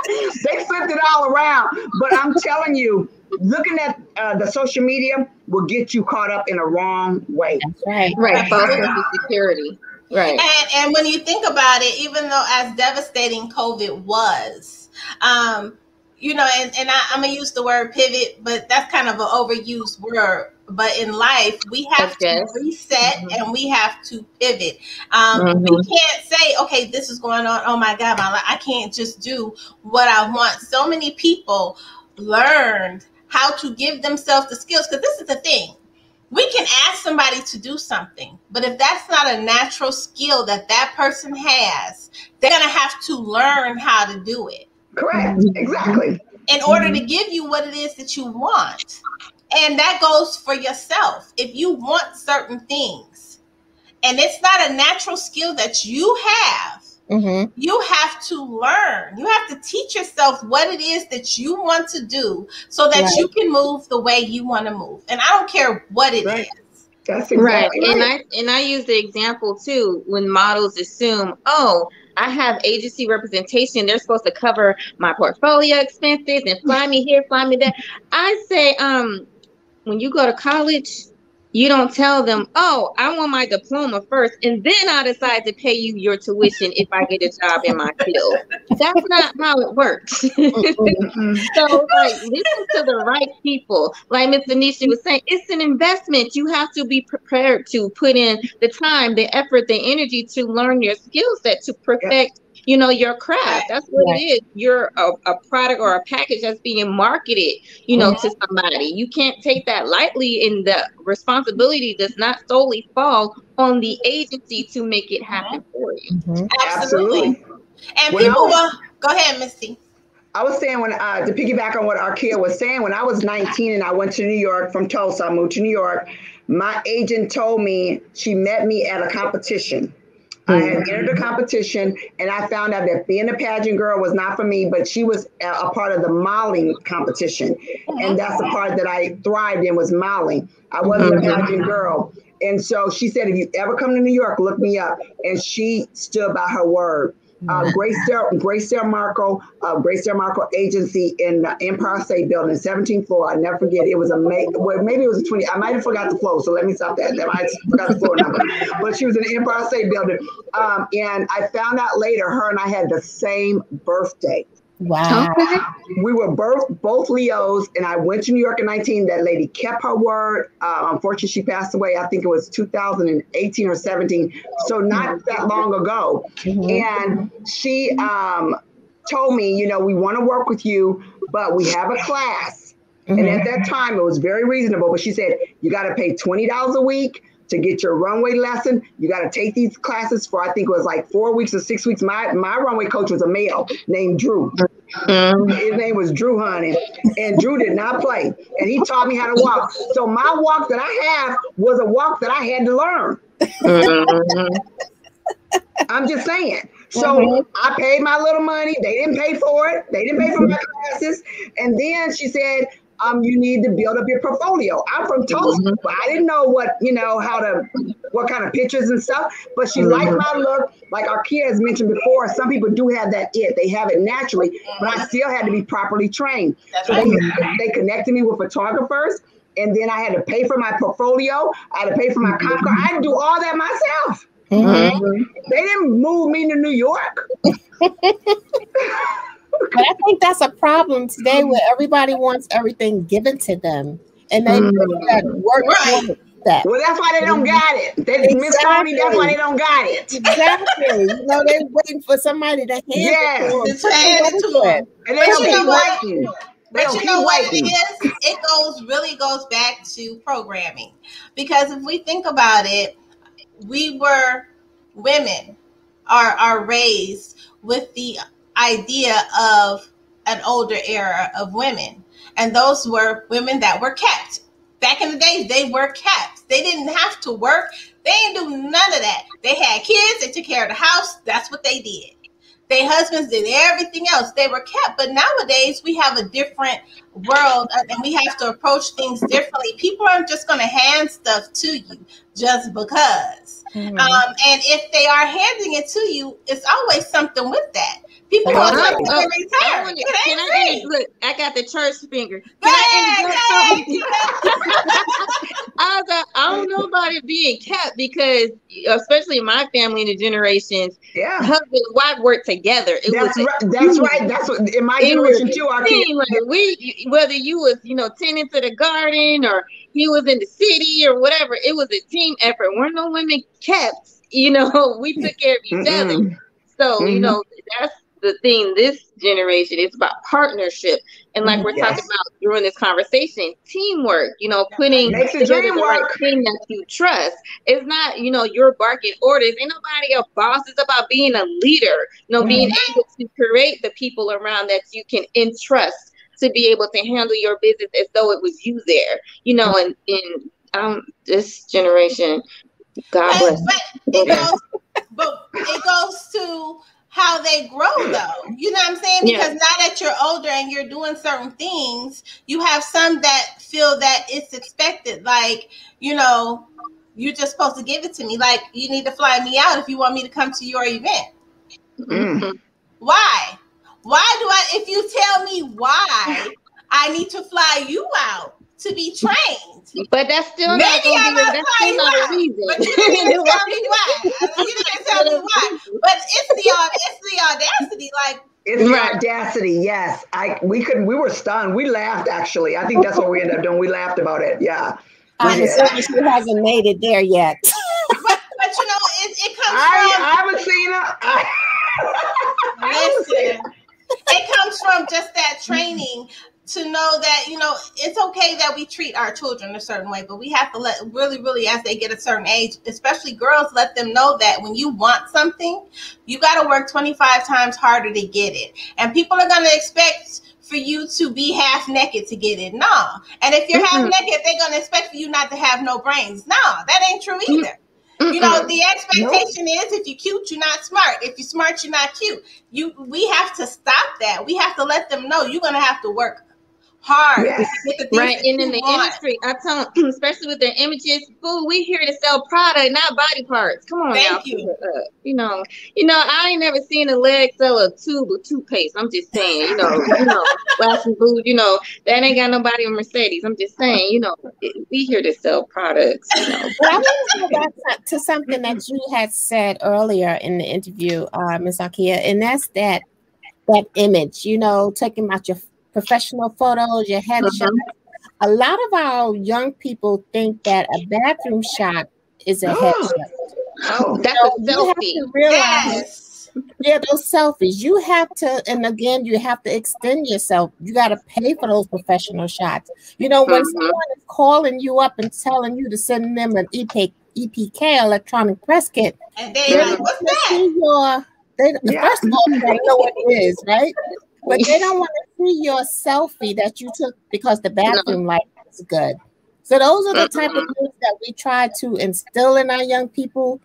They flipped it all around. But I'm telling you, looking at the social media will get you caught up in a wrong way. That's right. Right. False sense of security. Right. And when you think about it, even though as devastating COVID was, and I'm going to use the word pivot, but that's kind of an overused word. But in life, we have to reset and we have to pivot. We can't say, okay, this is going on. Oh, my God, my life. I can't just do what I want. So many people learned how to give themselves the skills, because this is the thing. We can ask somebody to do something, but if that's not a natural skill that person has, they're going to have to learn how to do it. Correct. Exactly. in order to give you what it is that you want. And that goes for yourself. If you want certain things and it's not a natural skill that you have, you have to learn. You have to teach yourself what it is that you want to do so that you can move the way you want to move. And I don't care what it is. That's exactly right. And I use the example too when models assume, oh, I have agency representation. They're supposed to cover my portfolio expenses and fly me here, fly me there. I say, when you go to college, you don't tell them, oh, I want my diploma first, and then I'll decide to pay you your tuition if I get a job in my field. That's not how it works. So, like, listen to the right people. Like Msdenishia was saying, it's an investment. You have to be prepared to put in the time, the effort, the energy to learn your skill set, to perfect you know, your craft. That's what it is. You're a product or a package that's being marketed, you know, to somebody. You can't take that lightly, and the responsibility does not solely fall on the agency to make it happen for you. Absolutely. And people will go ahead, Misty. I was saying when to piggyback on what Arkia was saying, when I was 19 and I went to New York from Tulsa, I moved to New York. My agent told me, she met me at a competition. I had entered the competition, and I found out that being a pageant girl was not for me, but she was a part of the modeling competition. And that's the part that I thrived in, was modeling. I wasn't a pageant girl. And so she said, if you ever come to New York, look me up. And she stood by her word. Grace Del Marco agency in the Empire State Building, 17th floor. I never forget. It was amazing. Well, maybe it was a 20. I might have forgot the floor, so let me stop that. I forgot the floor number. But she was in the Empire State Building. And I found out later, her and I had the same birthday. Wow. We were both Leos, and I went to New York in 19. That lady kept her word. Unfortunately, she passed away. I think it was 2018 or 17. So not that long ago. And she told me, you know, we want to work with you, but we have a class. And at that time, it was very reasonable. But she said, you got to pay $20 a week to get your runway lesson. You got to take these classes for, I think it was like 4 weeks or 6 weeks. My runway coach was a male named Drew. His name was Drew, honey. And Drew did not play. And he taught me how to walk. So my walk that I have was a walk that I had to learn. I'm just saying. So I paid my little money. They didn't pay for it. They didn't pay for my classes. And then she said, you need to build up your portfolio. I'm from Tulsa, but I didn't know what kind of pictures and stuff, but she liked my look. Like Arkia has mentioned before, some people do have that they have it naturally, but I still had to be properly trained. So they connected me with photographers, and then I had to pay for my portfolio. I had to pay for my comp card. I had to do all that myself. They didn't move me to New York. But I think that's a problem today, where everybody wants everything given to them, and they work for that. Well, that's why they don't got it. Miss Tony, that's why they don't got it. Exactly. You know, they're waiting for somebody to hand it to them. And they don't keep waiting. But you know what it is? It really goes back to programming. Because if we think about it, women are raised with the idea of an older era of women. And those were women that were kept. Back in the days, they were kept. They didn't have to work. They didn't do none of that. They had kids. They took care of the house. That's what they did. Their husbands did everything else. They were kept. But nowadays, we have a different world, and we have to approach things differently. People aren't just going to hand stuff to you just because. And if they are handing it to you, it's always something with that. People want something in return. Look, I got the church finger. I don't know about it being kept, because especially in my family and the generations, husband and wife work together. That's right. That's what in my generation too. Our kids, like whether you was tending to the garden or he was in the city or whatever, it was a team effort. We're no women kept. We took care of each other. So that's the thing. This generation, it's about partnership, and like we're talking about during this conversation, teamwork. Putting together the right thing that you trust. It's not your barking orders. Ain't nobody a boss. It's about being a leader. Being able to create the people around that you can entrust to be able to handle your business as though it was you there, you know, and this generation, God bless. But it goes to how they grow, though. You know what I'm saying? Because now that you're older and you're doing certain things, you have some that feel that it's expected. Like, you know, you're just supposed to give it to me. Like, you need to fly me out if you want me to come to your event. Mm. Why? If you tell me why I need to fly you out to be trained. But that's still maybe not going to be that's still not a reason. But you didn't even tell me why. You didn't tell me why. But it's the audacity, like. It's the audacity, yes. We were stunned. We laughed, actually. I think that's what we ended up doing. We laughed about it. Yeah. She hasn't made it there yet. But you know, it comes from. I haven't seen her. Listen, it comes from just that training to know that, you know, it's okay that we treat our children a certain way, but we have to let really, as they get a certain age, especially girls, let them know that when you want something, you got to work 25 times harder to get it. And people are going to expect for you to be half naked to get it. No. And if you're half naked, they're going to expect for you not to have no brains. No, that ain't true either. You know, the expectation is if you're cute, you're not smart. If you're smart, you're not cute. We have to stop that. We have to let them know you're going to have to work hard. Right. And in the industry, I tell them, especially with their images, boo, we here to sell product, not body parts. Come on, Thank y'all. You know, I ain't never seen a leg sell a tube of toothpaste. I'm just saying, you know, Lasting Boo, you know, that ain't got nobody in Mercedes. I'm just saying, you know, we here to sell products. You know. Well, I want to go back to something that you had said earlier in the interview, Ms. Akia, and that's that image, you know, taking out your professional photos, your headshot. A lot of our young people think that a bathroom shot is a headshot. Oh, that's a selfie. You have to realize, those selfies. You have to, and again, you have to extend yourself. You got to pay for those professional shots. You know, when someone is calling you up and telling you to send them an EPK, electronic press kit, and they like, what's that? First of all, they know what it is, right? But they don't want to see your selfie that you took because the bathroom light is good. So those are the type of things that we try to instill in our young people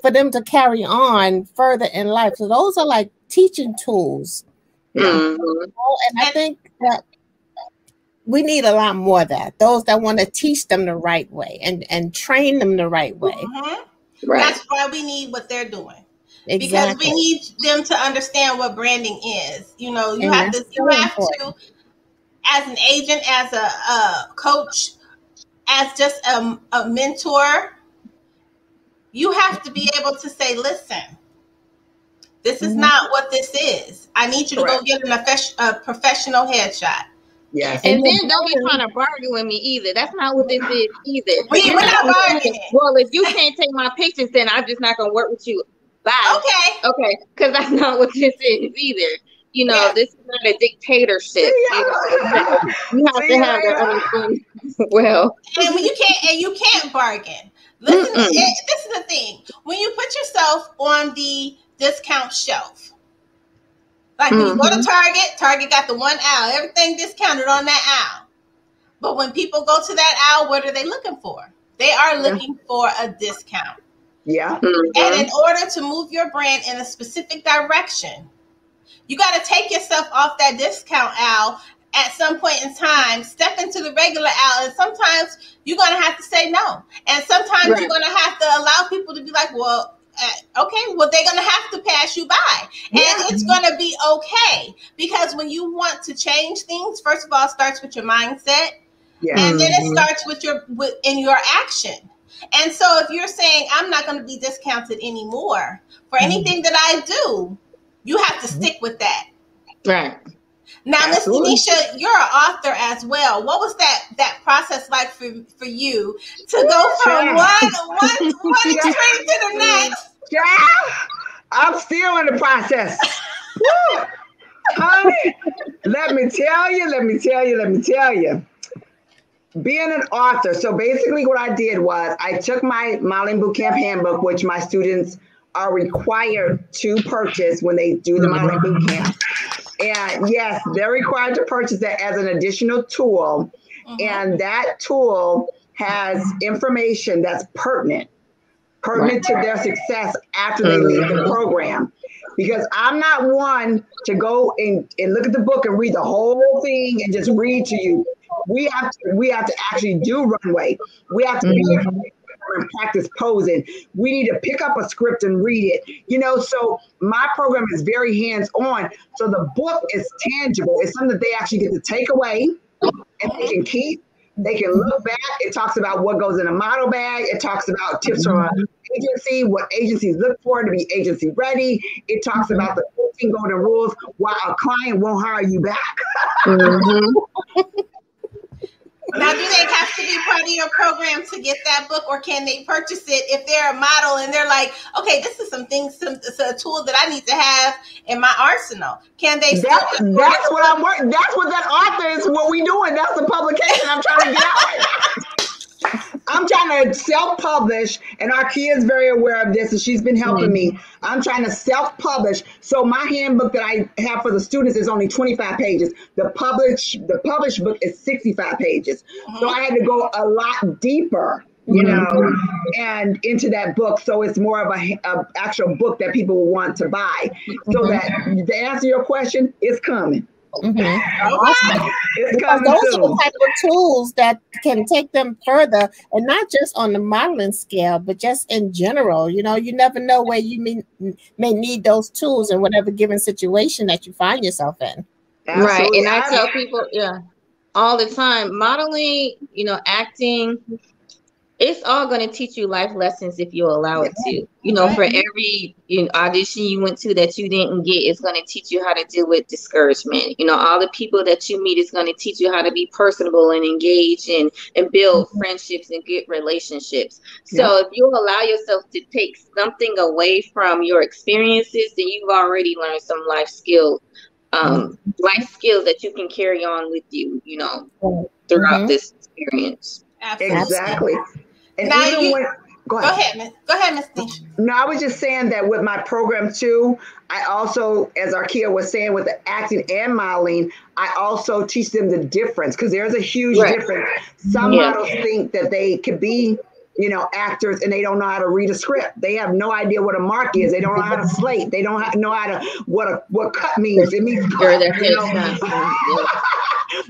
for them to carry on further in life. So those are like teaching tools. And I think that we need a lot more of that. Those that want to teach them the right way and train them the right way. Right. That's why we need what they're doing. Exactly. Because we need them to understand what branding is. You know, you have to, as an agent, as a coach, as just a mentor, you have to be able to say, listen, this is not what this is. I need you to go get a professional headshot. Yes. And then don't be trying to bargain with me either. That's not what this is either. We're not bargaining. Well, if you can't take my pictures, then I'm just not going to work with you. Bye. Okay. Because that's not what this is either. You know, this is not a dictatorship. You have to have the other thing. Well, and when you can't bargain. Listen, this is the thing. When you put yourself on the discount shelf, like when you go to Target got the one aisle, everything discounted on that aisle. But when people go to that aisle, what are they looking for? They are looking for a discount. Yeah. And in order to move your brand in a specific direction, you got to take yourself off that discount aisle at some point in time, step into the regular aisle, and sometimes you're going to have to say no. And sometimes you're going to have to allow people to be like, well, they're going to have to pass you by. And it's going to be okay. Because when you want to change things, first of all, it starts with your mindset. Yeah. And then it starts with your action. And so if you're saying, I'm not going to be discounted anymore for anything that I do, you have to stick with that. Right. Now, Msdenishia, you're an author as well. What was that process like for you to go from one extreme to the next? I'm still in the process. Honey, let me tell you. Being an author, so basically what I did was I took my Modeling Bootcamp handbook, which my students are required to purchase when they do the Modeling Bootcamp. And yes, they're required to purchase that as an additional tool. And that tool has information that's pertinent to their success after they leave the program. Because I'm not one to go and look at the book and read the whole thing and just read to you. We have to actually do runway. We have to be and practice posing. We need to pick up a script and read it. You know, so my program is very hands-on. So the book is tangible. It's something that they actually get to take away and they can keep. They can look back. It talks about what goes in a model bag. It talks about tips from an agency, what agencies look for to be agency ready. It talks about the 14 golden rules why a client won't hire you back. Now, do they have to be part of your program to get that book, or can they purchase it if they're a model and they're like, okay, this is some things, it's a tool that I need to have in my arsenal? Can they? That's what I'm working. That's what that author is. What we doing? That's the publication I'm trying to get out. I'm trying to self-publish, and our kid is very aware of this, and she's been helping me. I'm trying to self-publish. So my handbook that I have for the students is only 25 pages. The published book is 65 pages. So I had to go a lot deeper, you know, and into that book. So it's more of a actual book that people will want to buy. So that to answer your question, it's coming. Awesome. Because those are the type of tools that can take them further, and not just on the modeling scale, but just in general. You know, you never know where you may need those tools in whatever given situation that you find yourself in. Absolutely. Right. And I tell people, all the time, modeling, you know, acting, it's all going to teach you life lessons if you allow it to. You know, for every audition you went to that you didn't get, it's going to teach you how to deal with discouragement. You know, all the people that you meet is going to teach you how to be personable and engage and build friendships and good relationships. So if you allow yourself to take something away from your experiences, then you've already learned some life skills that you can carry on with you, you know, throughout this experience. Exactly. And now even go ahead, Miss Nisha. No, I was just saying that with my program too, I also, as Arkia was saying, with the acting and modeling, I also teach them the difference, because there's a huge difference. Some models think that they could be, you know, actors, and they don't know how to read a script. They have no idea what a mark is. They don't know how to slate. They don't know how to what cut means. It means cut. You know?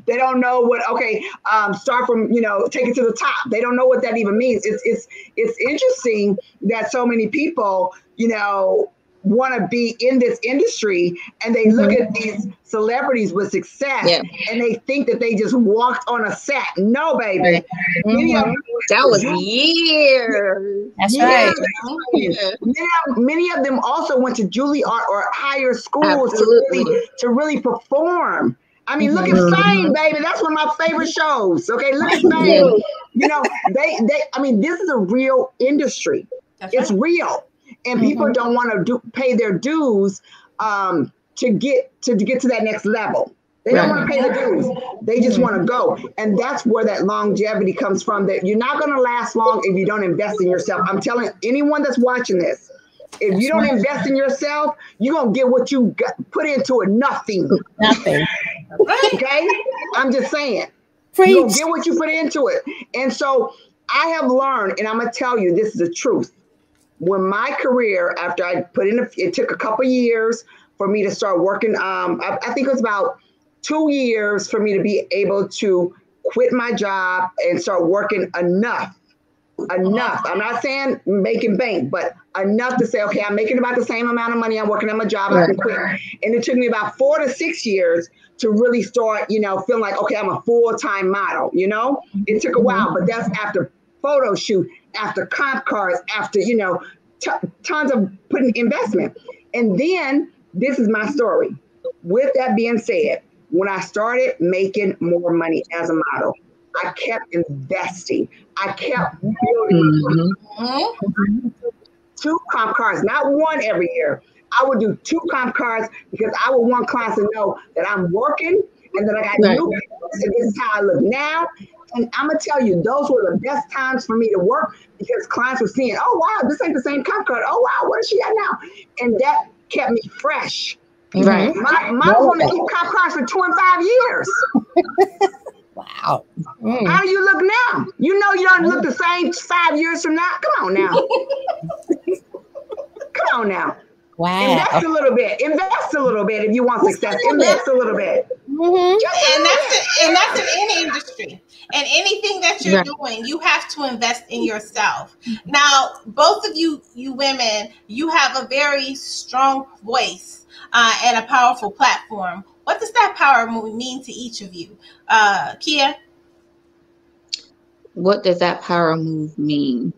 They don't know what, start from, you know, take it to the top. They don't know what that even means. It's interesting that so many people, you know, want to be in this industry, and they look at these celebrities with success and they think that they just walked on a set. No, baby. That was years. That's right. Many of them also went to Juilliard or higher schools to really perform. I mean, look at Fame, baby. That's one of my favorite shows. Okay, look at Fame. You know, I mean, this is a real industry. It's real. And people don't want to pay their dues to get to that next level. They don't want to pay the dues. They just want to go. And that's where that longevity comes from, that you're not going to last long if you don't invest in yourself. I'm telling anyone that's watching this, if you don't invest in yourself, you're going to get what you put into it. Nothing. Okay? I'm just saying. You're going to get what you put into it. And so I have learned, and I'm going to tell you, this is the truth. When my career, after I put in, it took a couple years for me to start working. I think it was about 2 years for me to be able to quit my job and start working enough. I'm not saying making bank, but enough to say, okay, I'm making about the same amount of money. I'm working at my job. I can quit. And it took me about 4 to 6 years to really start, you know, feeling like, okay, I'm a full-time model, you know? It took a while, but that's after photo shoot, after comp cards, after, you know, tons of putting investment. And then this is my story. With that being said, when I started making more money as a model, I kept investing. I kept building 2 comp cards, not one every year. I would do 2 comp cards because I would want clients to know that I'm working and that I got new people, and this is how I look now. And I'm going to tell you, those were the best times for me to work, because clients were seeing, oh, wow, this ain't the same comp card. Oh, wow, what does she got now? And that kept me fresh. Right. My models want to keep cop cars for 25 years. Wow. How do you look now? You know you don't look the same 5 years from now. Come on now. Come on now. Wow. Invest a little bit. Invest a little bit if you want success. Invest a little bit. And that's in any industry. And anything that you're doing, you have to invest in yourself. Now, both of you women, you have a very strong voice and a powerful platform. What does that power mean to each of you? Kia? What does that power move mean?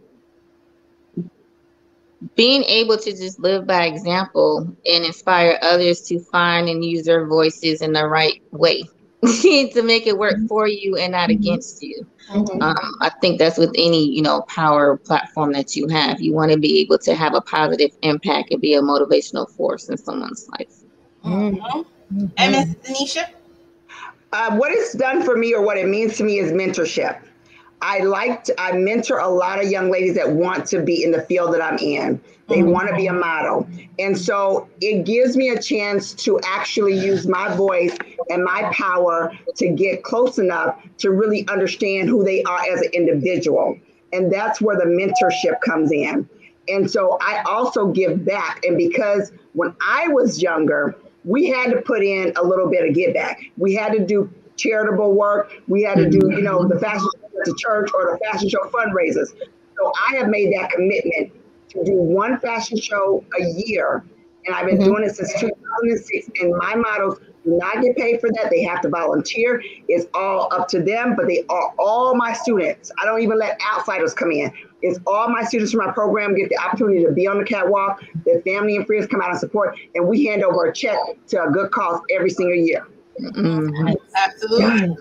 Being able to just live by example and inspire others to find and use their voices in the right way to make it work for you and not against you. I think that's with any, power platform that you have. You want to be able to have a positive impact and be a motivational force in someone's life. And Msdenishia? What it's done for me, or what it means to me, is mentorship. I mentor a lot of young ladies that want to be in the field that I'm in. They want to be a model. And so it gives me a chance to actually use my voice and my power to get close enough to really understand who they are as an individual. And that's where the mentorship comes in. And so I also give back. And because when I was younger, we had to put in a little bit of give back. We had to do charitable work. We had to do, the fashion show at the church or the fashion show fundraisers. So I have made that commitment to do one fashion show a year. And I've been doing it since 2006. And my models do not get paid for that. They have to volunteer. It's all up to them, but they are all my students. I don't even let outsiders come in. It's all my students from my program get the opportunity to be on the catwalk. Their family and friends come out and support, and we hand over a check to a good cause every single year. Absolutely.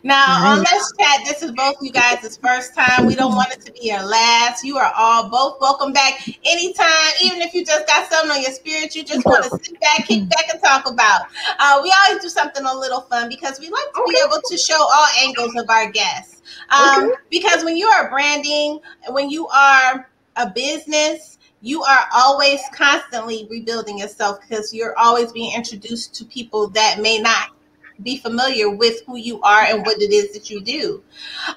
Now, on this chat, this is both you guys' first time. We don't want it to be your last. You are all both welcome back anytime, even if you just got something on your spirit you just want to sit back, kick back, and talk about. We always do something a little fun because we like to be able to show all angles of our guests. Because when you are branding, when you are a business, you are always constantly rebuilding yourself because you're always being introduced to people that may not be familiar with who you are and what it is that you do.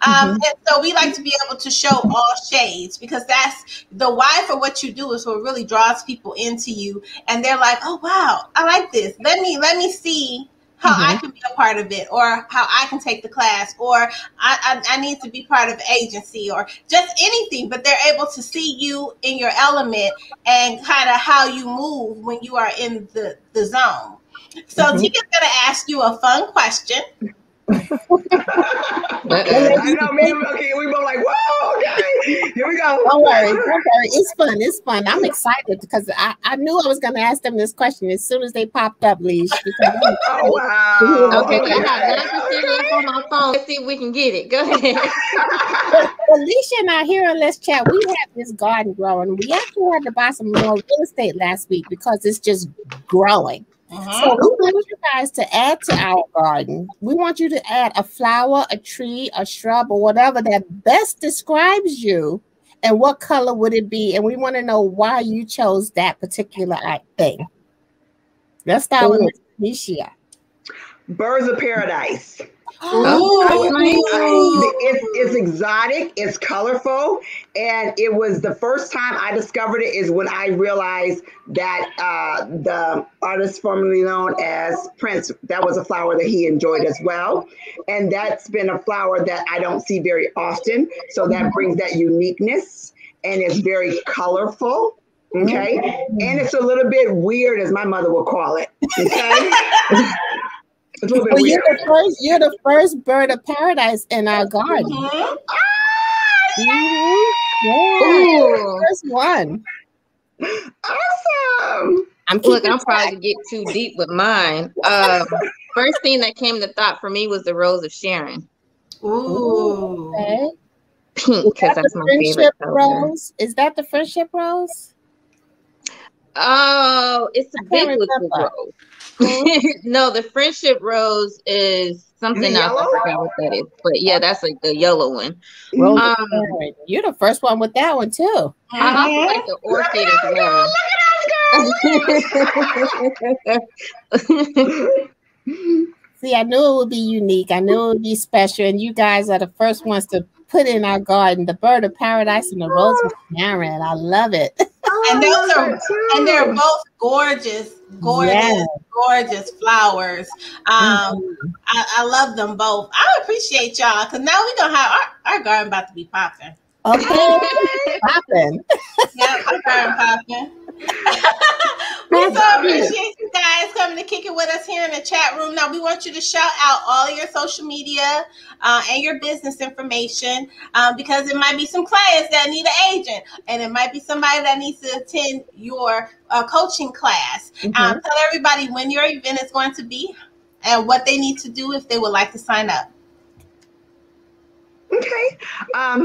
And so we like to be able to show all shades because that's the why for what you do is what really draws people into you. And they're like, oh, wow, I like this. Let me see how I can be a part of it, or how I can take the class, or I need to be part of the agency, or just anything. But they're able to see you in your element and kind of how you move when you are in the zone. So Tika's going to ask you a fun question. I know, man. Okay, we both like, whoa, okay. Here we go. Don't worry. It's fun. It's fun. I'm excited because I knew I was going to ask them this question as soon as they popped up, Leash. Oh, wow. Okay, I got nothing on my phone. Let's see if we can get it. Go ahead. Alicia and I here on Let's Chat, we have this garden growing. We actually had to buy some more real estate last week because it's just growing. So we want you guys to add to our garden. We want you to add a flower, a tree, a shrub, or whatever that best describes you, and what color would it be? And we want to know why you chose that particular thing. Let's start with Msdenishia. Birds of paradise. It's exotic, it's colorful, and it was the first time I discovered it is when I realized that the artist formerly known as Prince, that was a flower that he enjoyed as well. And that's been a flower that I don't see very often. So that brings that uniqueness, and it's very colorful. Okay. And it's a little bit weird, as my mother would call it. Okay. It's a little bit weird. You're the first bird of paradise in our garden. First one. Awesome. I'm probably get too deep with mine. First thing that came to thought for me was the Rose of Sharon. Ooh. Okay. Pink, because that's my favorite rose. Is that the friendship rose? Oh, it's a biblical rose. No, the friendship rose is something else. I forgot what that is. But yeah, that's like the yellow one. You're the first one with that one too. I also like the orchid as well. Look at us, girl. See, I knew it would be unique. I knew it would be special. And you guys are the first ones to put in our garden the bird of paradise and the rose of Sharon. I love it. And they're both gorgeous, gorgeous flowers. I love them both. I appreciate y'all because now we're gonna have our garden about to be popping. Okay, popping. Yeah, our garden popping. We so appreciate you guys coming to kick it with us here in the chat room. Now we want you to shout out all your social media and your business information because it might be some clients that need an agent, and it might be somebody that needs to attend your coaching class. Tell everybody when your event is going to be and what they need to do if they would like to sign up. Okay.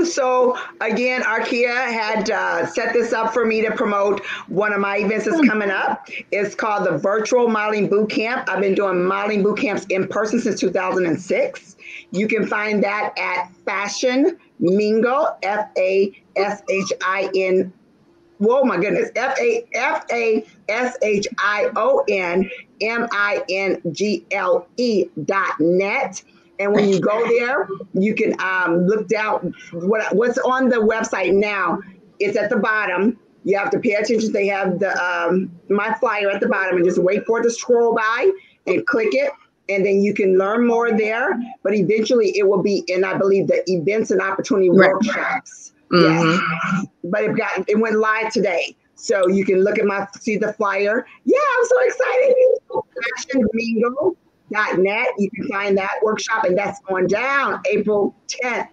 So again, Arkia had set this up for me to promote one of my events that's coming up. It's called the Virtual Modeling Boot Camp. I've been doing modeling boot camps in person since 2006. You can find that at Fashion Mingle, FASHIN. Whoa, my goodness. FASHIONMINGLE.net. And when you go there, you can look down what's on the website now. It's at the bottom. You have to pay attention. They have the my flyer at the bottom, and just wait for it to scroll by and click it. And then you can learn more there. But eventually it will be in, I believe, the events and opportunity workshops. Yes. But it went live today. So you can look at see the flyer. Yeah, I'm so excited. FashionMingle.net. You can find that workshop, and that's going down April 10th.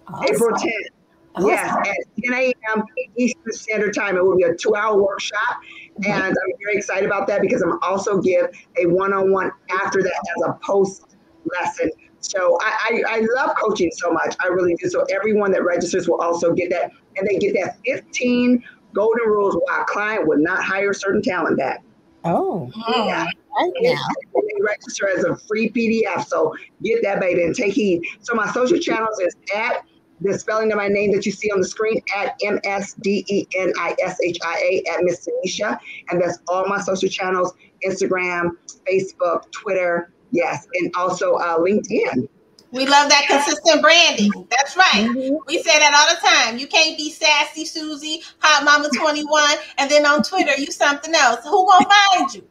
Awesome. April 10th. Awesome. Yes, at 10 a.m. Eastern Standard Time. It will be a 2-hour workshop. And I'm very excited about that because I'm also give a one-on-one after that as a post lesson. So I love coaching so much. I really do. So everyone that registers will also get that. And they get that 15 golden rules why a client would not hire certain talent back. Oh. Yeah. Right now. They register as a free PDF. So get that, baby, and take heed. So my social channels is at the spelling of my name that you see on the screen, at MSDENISHIA, at Msdenishia. And that's all my social channels: Instagram, Facebook, Twitter. Yes. And also LinkedIn. We love that consistent branding. That's right. We say that all the time. You can't be Sassy Susie, Hot Mama 21, and then on Twitter you something else. Who gonna find you?